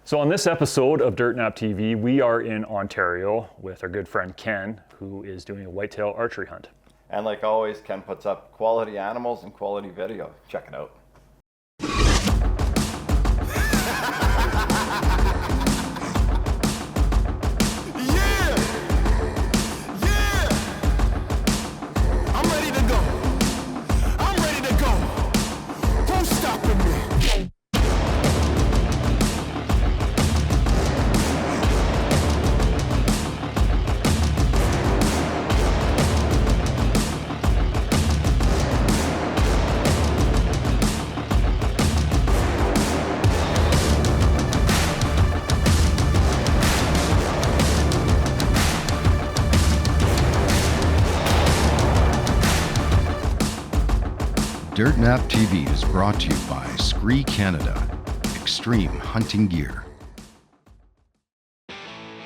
So on this episode of Dirt Nap TV, we are in Ontario with our good friend Ken, who is doing a whitetail archery hunt. And like always, Ken puts up quality animals and quality video. Check it out. Dirt Nap TV is brought to you by Scree Canada, Extreme Hunting Gear.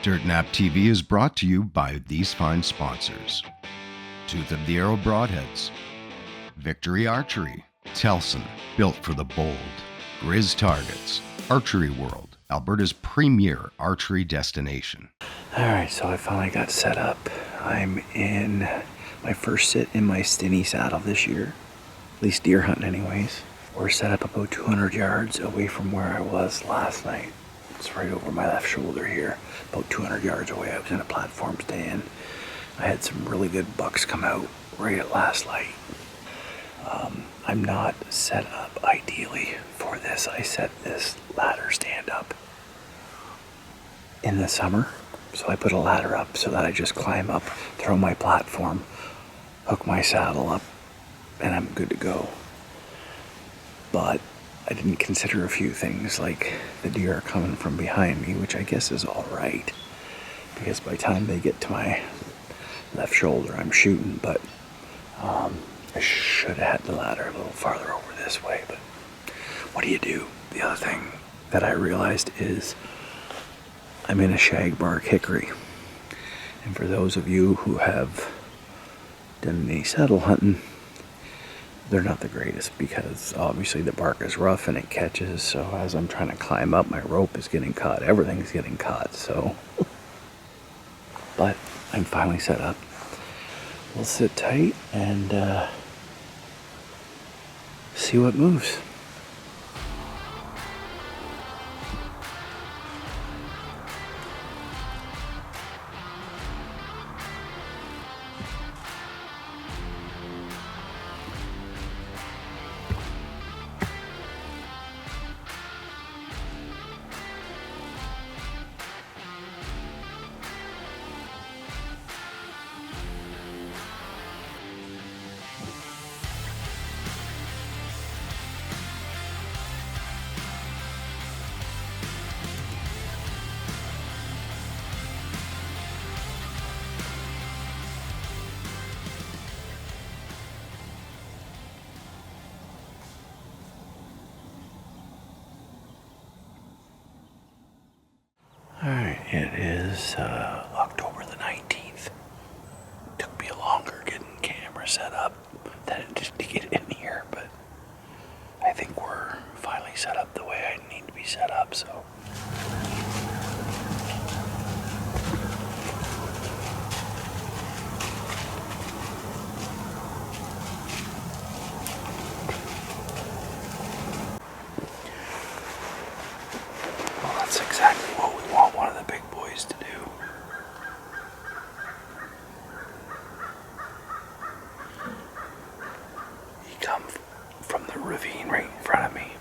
Dirt Nap TV is brought to you by these fine sponsors: Tooth of the Arrow Broadheads, Victory Archery, Telson, built for the bold, Grizz Targets, Archery World, Alberta's premier archery destination. Alright, so I finally got set up. I'm in my first sit in my Stinny saddle this year. At least deer hunting anyways. We're set up about 200 yards away from where I was last night. It's right over my left shoulder here, about 200 yards away. I was in a platform stand. I had some really good bucks come out right at last light. I'm not set up ideally for this. I set this ladder stand up in the summer. So I put a ladder up so that I just climb up, throw my platform, hook my saddle up, and I'm good to go. But I didn't consider a few things, like the deer are coming from behind me, which I guess is all right, because by the time they get to my left shoulder, I'm shooting. But I should have had the ladder a little farther over this way, but what do you do? The other thing that I realized is I'm in a shagbark hickory. And for those of you who have done any saddle hunting, they're not the greatest, because obviously the bark is rough and it catches. So as I'm trying to climb up, my rope is getting caught. Everything's getting caught. So, but I'm finally set up. We'll sit tight and see what moves. Alright, it is October the 19th. Took me longer getting the camera set up than it just to get in here, but I think we're finally set up the way I need to be set up, so. Well, that's exactly what we want one of the big boys to do. He come from the ravine right in front of me.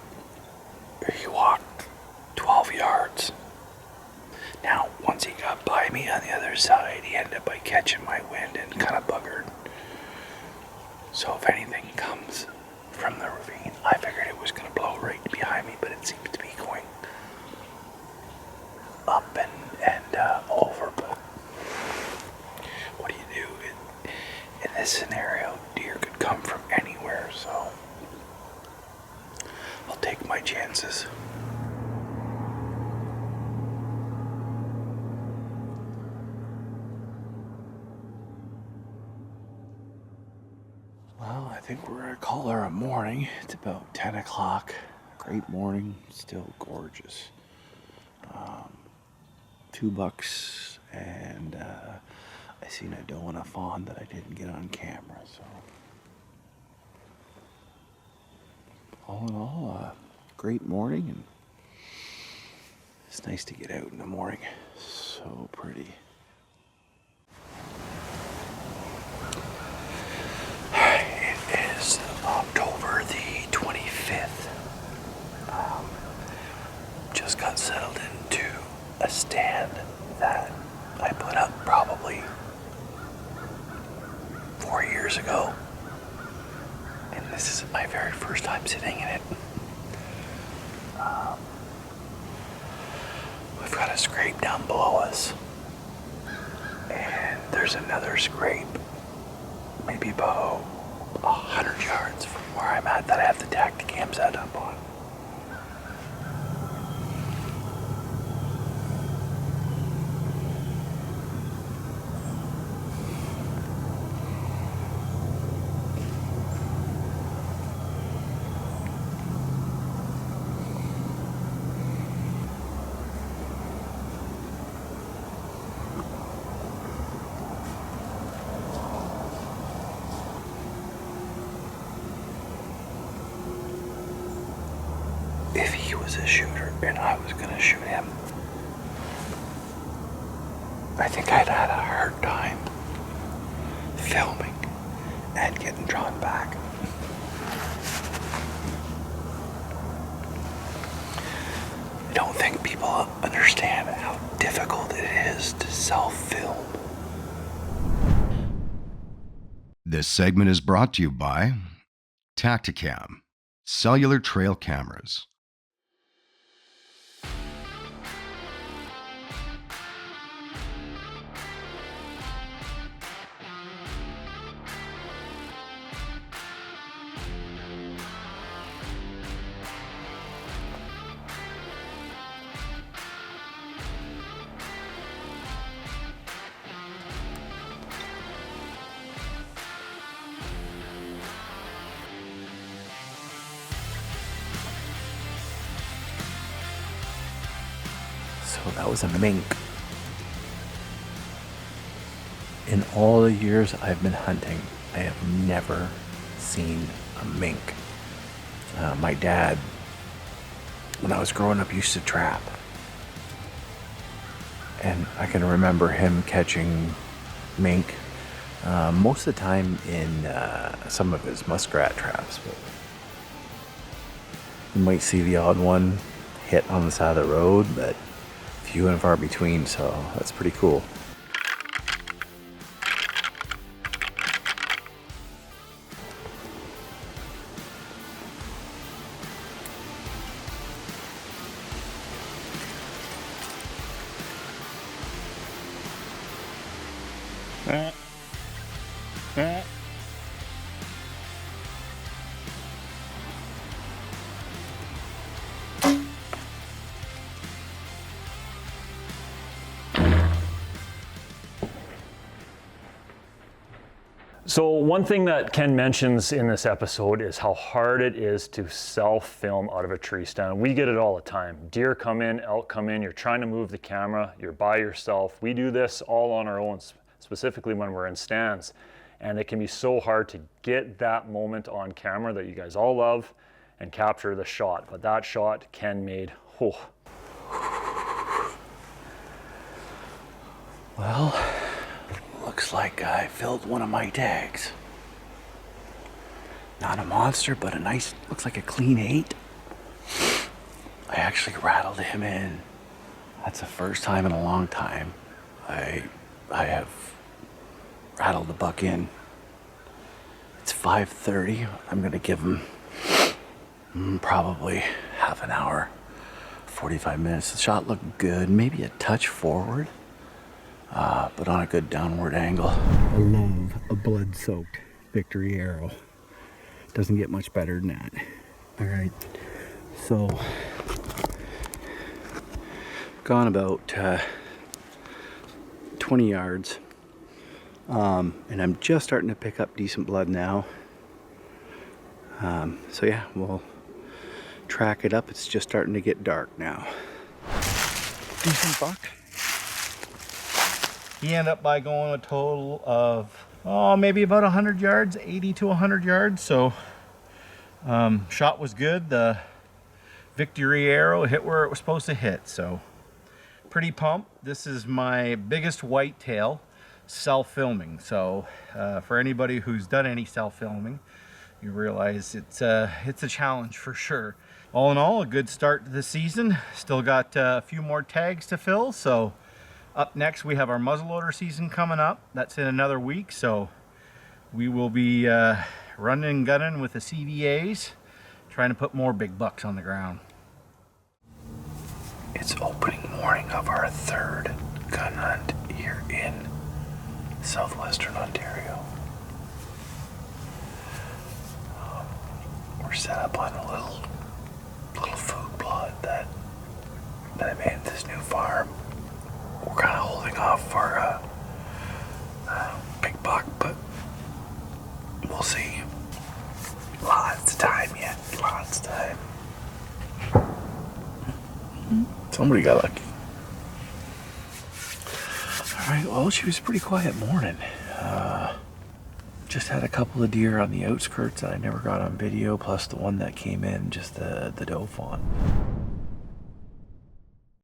He walked 12 yards. Now, once he got by me on the other side, he ended up by catching my wind and kind of buggered. So if anything comes from the ravine, I figured it was going to blow right behind me, but it seems to be going up and over. But what do you do in this scenario? Deer could come from anywhere, so I'll take my chances. Well, I think we're gonna call her a morning. It's about 10 o'clock. Great morning, still gorgeous. $2, and I seen a doe and a fawn that I didn't get on camera. So all in all, great morning, and it's nice to get out in the morning. So pretty. It is October the 25th. Just got settled into a stand that I put up probably 4 years ago. And this is my very first time sitting in it. We've got a scrape down below us. And there's another scrape, maybe about 100 yards from where I'm at, that I have the Tacticam set up on. If he was a shooter and I was gonna shoot him, I think I'd had a hard time filming and getting drawn back. I don't think people understand how difficult it is to self-film. This segment is brought to you by Tacticam, cellular trail cameras. So that was a mink. In all the years I've been hunting, I have never seen a mink. My dad, when I was growing up, used to trap. And I can remember him catching mink most of the time in some of his muskrat traps. But you might see the odd one hit on the side of the road, but few and far between, so that's pretty cool. So one thing that Ken mentions in this episode is how hard it is to self-film out of a tree stand. We get it all the time. Deer come in, elk come in, you're trying to move the camera, you're by yourself. We do this all on our own, specifically when we're in stands. And it can be so hard to get that moment on camera that you guys all love and capture the shot. But that shot Ken made, oh. Well, looks like I filled one of my tags. Not a monster, but a nice, looks like a clean 8. I actually rattled him in. That's the first time in a long time I have rattled the buck in. It's 5:30. I'm gonna give him probably half an hour, 45 minutes. The shot looked good, maybe a touch forward. But on a good downward angle. I love a blood-soaked Victory arrow. Doesn't get much better than that. All right, so gone about 20 yards, and I'm just starting to pick up decent blood now. So yeah, we'll track it up. It's just starting to get dark now. Decent buck. He ended up by going a total of, maybe about 100 yards, 80 to 100 yards. So shot was good. The victory arrow hit where it was supposed to hit. So pretty pumped. This is my biggest whitetail self-filming. So for anybody who's done any self-filming, you realize it's a challenge for sure. All in all, a good start to the season. Still got a few more tags to fill. So up next, we have our muzzleloader season coming up. That's in another week. So we will be running and gunning with the CVAs, trying to put more big bucks on the ground. It's opening morning of our third gun hunt here in southwestern Ontario. We're set up on a little food plot that I made at this new farm. We're kind of holding off for a big buck, but we'll see. Lots of time yet. Lots of time. Somebody got lucky. Alright, well, she was a pretty quiet morning. Just had a couple of deer on the outskirts that I never got on video, plus the one that came in, just the doe fawn.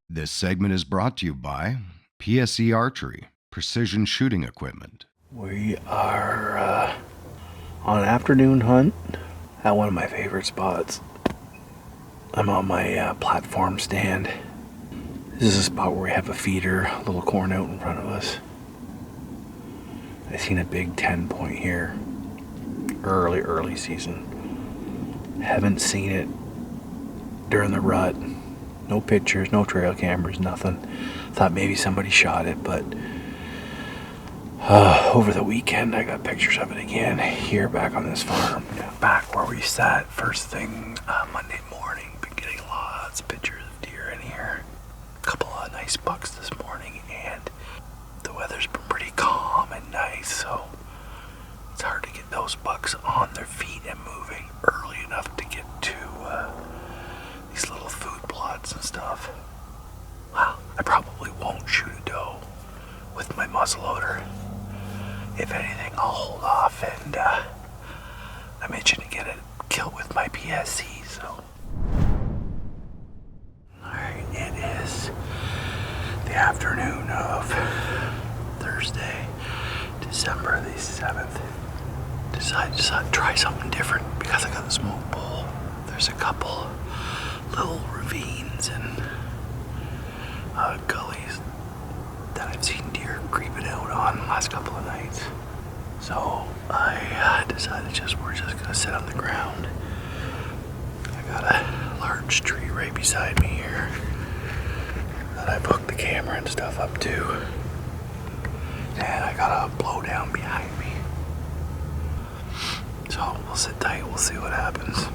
This segment is brought to you by PSE Archery, precision shooting equipment. We are on an afternoon hunt at one of my favorite spots. I'm on my platform stand. This is a spot where we have a feeder, a little corn out in front of us. I seen a big 10 point here, early season. Haven't seen it during the rut. No pictures, no trail cameras, nothing. Thought maybe somebody shot it, but over the weekend I got pictures of it again here back on this farm. Back where we sat first thing Monday morning. Been getting lots of pictures of deer in here. A couple of nice bucks this morning, and the weather's been pretty calm and nice, so it's hard to get those bucks on their feet and moving early enough to get to these little food plots and stuff. Well, I probably won't shoot a doe with my muzzleloader. If anything, I'll hold off, and I'm itching to get it killed with my PSC, so. Alright, it is the afternoon of Thursday, December the 7th. Decided to try something different because I got the smoke bowl. There's a couple little ravines and gullies that I've seen deer creeping out on the last couple of nights. So I decided we're just gonna sit on the ground. I got a large tree right beside me here that I've hooked the camera and stuff up to. And I got a blow down behind me. So we'll sit tight, we'll see what happens.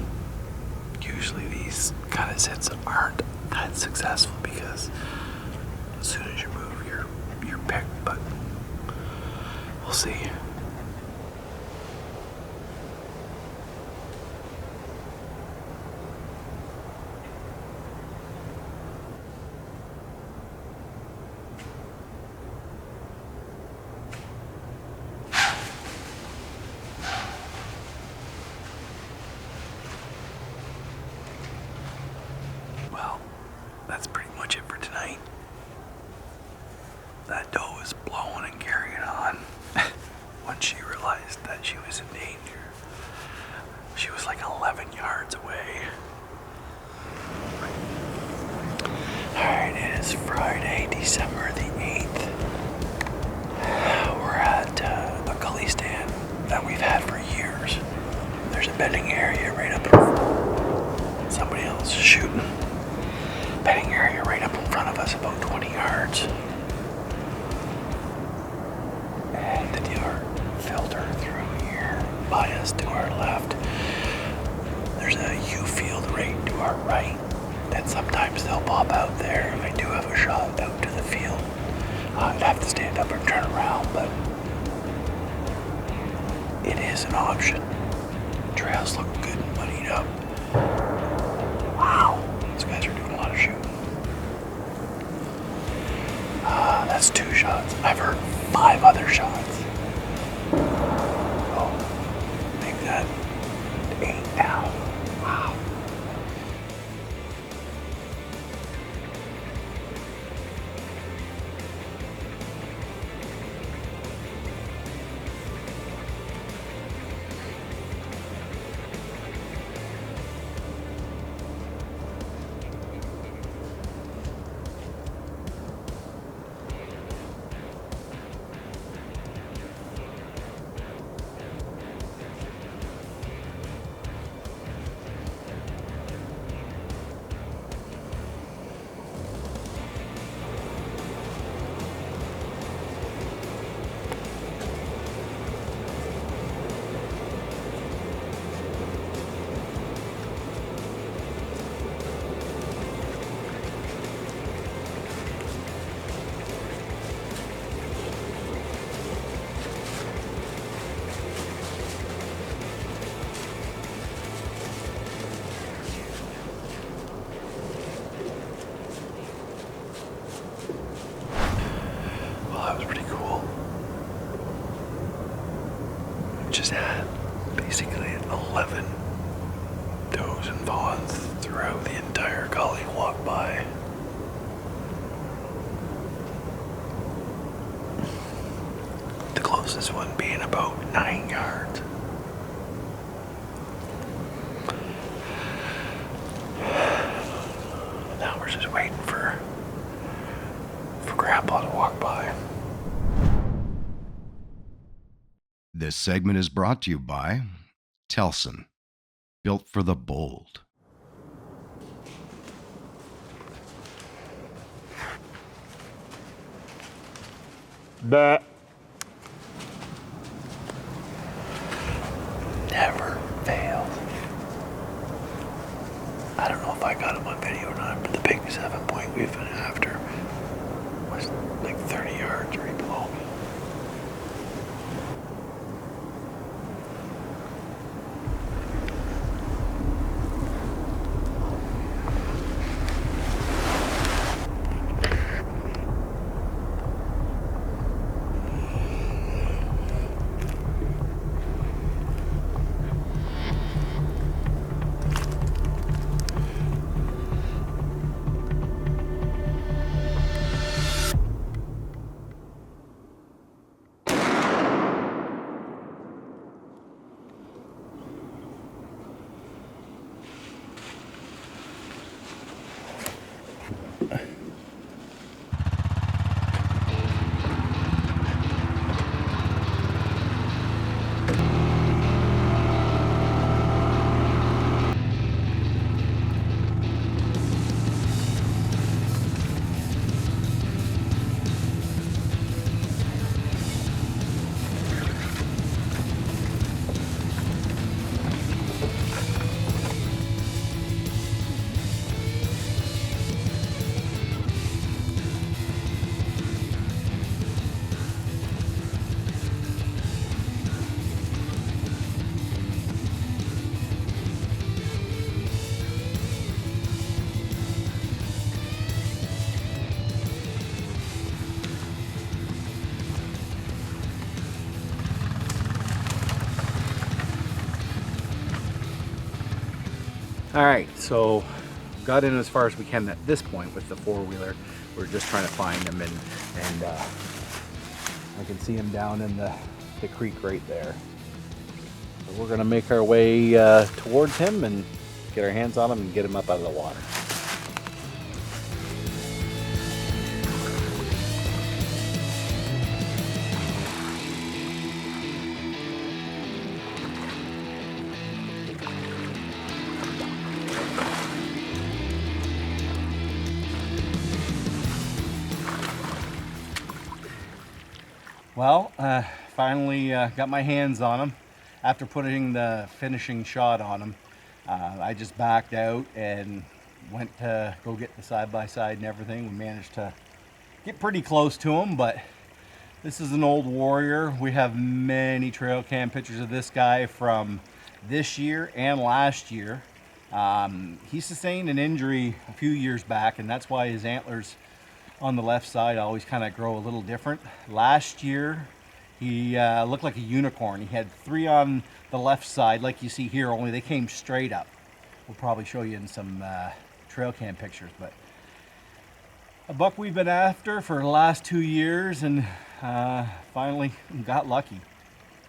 Usually these kind of sits aren't that successful because as soon as you move, you're picked, but we'll see. Well, that's pretty much it for tonight. That doe is blowing and carrying on. Once she realized that she was in danger, she was like 11 yards away. Alright, it is Friday, December the 8th. We're at a gully stand that we've had for years. There's a bedding area right up in front. Somebody else is shooting. Bedding area right up in front of us, about 20 yards. And the deer filter through here by us to our left. There's a U field right to our right, and sometimes they'll pop out there. I do have a shot out to the field. I'd have to stand up and turn around, but it is an option. Trails look good and muddied up. Wow, these guys are doing a lot of shooting. That's That's 2 shots. I've heard 5 other shots. Oh, make that 8 now. Wow. Just had basically 11 does and fawns throughout the entire gully walk by. The closest one being about 9 yards. Now we're just waiting for Grandpa to walk by. This segment is brought to you by Telson, built for the bold. But Never fails. I don't know if I got him on video or not, but the big 7-point we've been after was like 30 yards right below me. All right, so got in as far as we can at this point with the 4-wheeler. We're just trying to find him, and I can see him down in the creek right there. So we're gonna make our way towards him and get our hands on him and get him up out of the water. Well, finally got my hands on him. After putting the finishing shot on him, I just backed out and went to go get the side-by-side and everything. We managed to get pretty close to him, but this is an old warrior. We have many trail cam pictures of this guy from this year and last year. He sustained an injury a few years back, and that's why his antlers on the left side always kind of grow a little different. Last year, he looked like a unicorn. He had 3 on the left side, like you see here, only they came straight up. We'll probably show you in some trail cam pictures, but a buck we've been after for the last 2 years, and finally got lucky.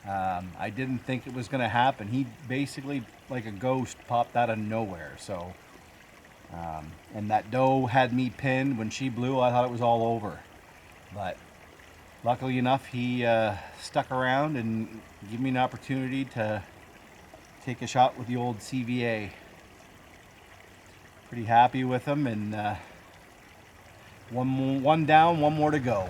I didn't think it was going to happen. He basically, like a ghost, popped out of nowhere. So, and that doe had me pinned. When she blew, I thought it was all over. But luckily enough, he stuck around and gave me an opportunity to take a shot with the old CVA. Pretty happy with him, and one down, one more to go.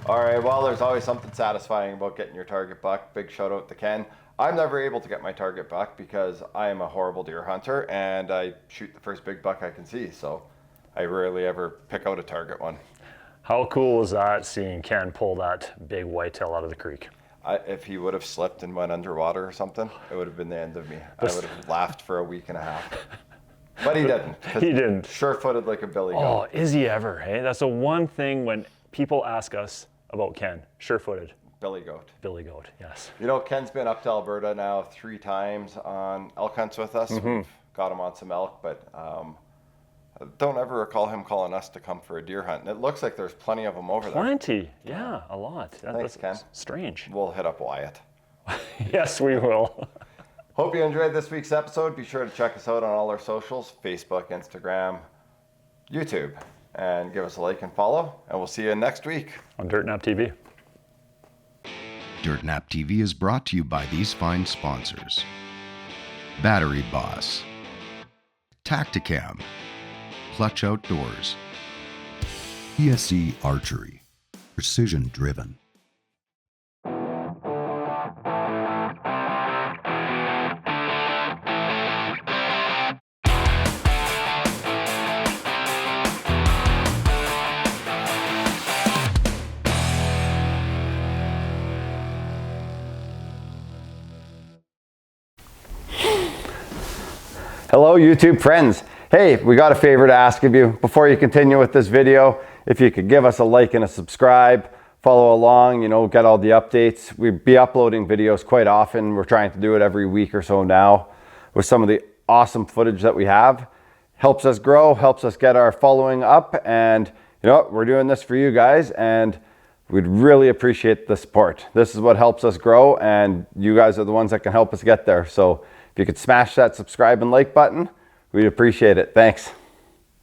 All right, well, there's always something satisfying about getting your target buck. Big shout out to Ken. I'm never able to get my target buck because I am a horrible deer hunter and I shoot the first big buck I can see. So I rarely ever pick out a target one. How cool was that, seeing Ken pull that big whitetail out of the creek? If he would have slipped and went underwater or something, it would have been the end of me. I would have laughed for a week and a half. But he didn't. He didn't. Sure-footed like a billy goat. Oh, is he ever? Hey, that's the one thing when people ask us about Ken. Sure-footed. Billy goat. Billy goat, yes. You know, Ken's been up to Alberta now 3 times on elk hunts with us. We've got him on some elk, but I don't ever recall him calling us to come for a deer hunt. And it looks like there's plenty of them over there. Plenty, yeah, a lot. Thanks, Ken. Strange. We'll hit up Wyatt. Yes, we will. Hope you enjoyed this week's episode. Be sure to check us out on all our socials, Facebook, Instagram, YouTube, and give us a like and follow. And we'll see you next week On Dirt Nap TV. Dirt Nap TV is brought to you by these fine sponsors: Battery Boss, Tacticam, Clutch Outdoors, PSE Archery, precision driven. Hello, YouTube friends. Hey, we got a favor to ask of you. Before you continue with this video, if you could give us a like and a subscribe, follow along, you know, get all the updates. We'd be uploading videos quite often. We're trying to do it every week or so now with some of the awesome footage that we have. Helps us grow, helps us get our following up, and you know what? We're doing this for you guys, and we'd really appreciate the support. This is what helps us grow, and you guys are the ones that can help us get there. So if you could smash that subscribe and like button, we'd appreciate it. Thanks.